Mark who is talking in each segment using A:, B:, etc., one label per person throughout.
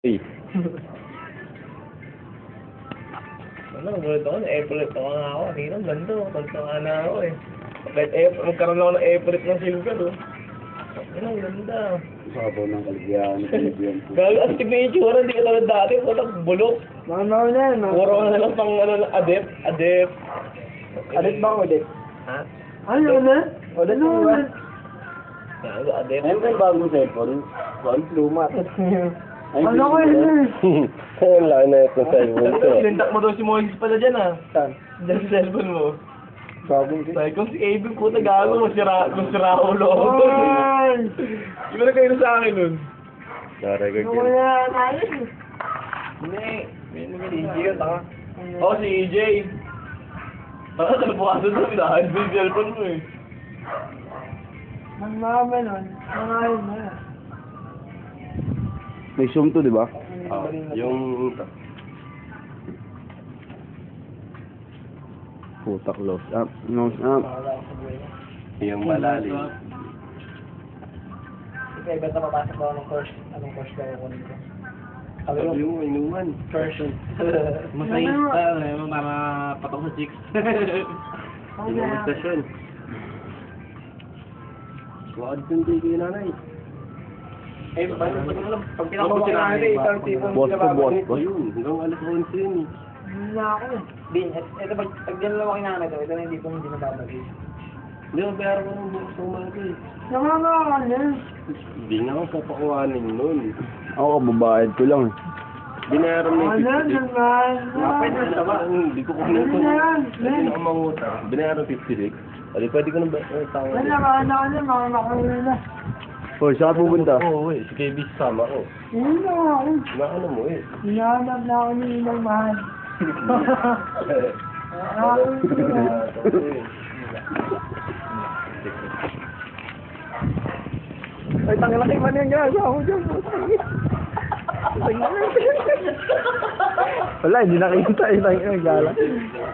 A: Hey.
B: Ano, gulat ako, na-April ako nga ako. Hindi lang, ganda. Tagtaka na ako eh. Kahit magkaroon ako ng April ng silver oh. Ano, ganda.
A: Sabaw ng kaligyan.
B: Gago, ang tip na yung tsura, hindi ka naman dati. Walang bulok.
C: Mamaw na yan,
B: Puro ka na lang pang ano, adep.
C: Alit ba ako, Alit?
B: Ha?
C: Ano na? Alit mo ba?
B: Gago, adep.
A: Ayun ba yung bagong cellphone? One lumat.
C: Ano ko yun?
A: Ayun lang na ito cellphone ko.
B: Sintak mo daw si Moises pala dyan ah.
C: Saan?
B: Dyan sa cellphone mo.
C: Bagong din.
B: Sabi ko si AB, puta gago, masira ulo ako doon.
C: Ay!
B: Di ba nagkaino sa akin nun?
A: Na-record
C: Ano ko
A: yun.
C: na tayo?
B: Hindi. Si EJ yun, taka. Oo, si EJ. Taka, kalbukasan doon, dahil ba yung cellphone mo eh.
C: Mama nun. Nangayon na.
A: May zoom to, di ba? Yung... Putak close up. Nose up. Yung malalim.
C: Ikaw, iba na mapasok ako ng course. Anong course ba ako nito?
A: Sabi mo, inuman.
C: Person.
B: Masayista, para patok sa chicks.
A: Inuman stasyon. Wag din kayo nanay.
B: Eh, pag
C: Ako si nanay, isang tipong
A: Boss ko, boss ko.
C: pinababalik.
A: Ayun, hanggang alas 11 yun eh.
C: Hindi na ako eh. Bin, ito pag dyan lang ako kinanay to, ito na hindi pong hindi nababalik.
A: Hindi ko bayaran ko ng bukas ng umaga eh.
C: Nangangakan yan.
A: Hindi nga ako papakuhanin nun. Ako, kababayad ko lang eh. Binayaran mo yung
C: Ano,
A: 56.
C: naman.
A: Pwede na tama. Hindi ko kunin ko.
C: Ano yan?
A: Hindi na ako mangutang. Binayaran 56. Ali, pwede ko nang tawag.
C: Wala ka na ano, mga nakuha na.
A: Hoy, saan ka pupunta? Oo, eh. Si KB sama ko.
C: Hindi na ako.
A: Naano mo eh.
C: Hinahanap na ako ni Inang Mahal. Ay, tangalaki man yung gasa ako dyan. Wala, hindi nakita eh. Gala.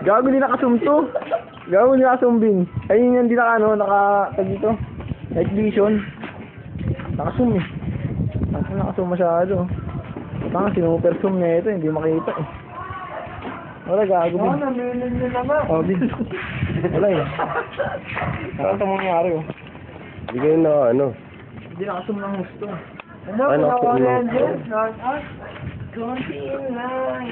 C: Gago, hindi nakasumto. Gago, hindi nakasumbing. Ayun yung hindi tag dito. Night vision. Nakasum eh. Nakasum masyado. Tanga, sinupersum niya ito, hindi makita eh. Wala, gago din. Namilig nyo naman. Oh, din. Wala eh. Saan ito mangyari oh.
A: Hindi kayo na ano.
C: Hindi nakasum ng gusto. Ano,
A: Ano,
C: pinakawa
A: ano?
C: yan dyan? Kunti lang ang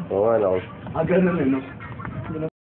A: Oo nga, ako.
B: Ah, ganun eh, no?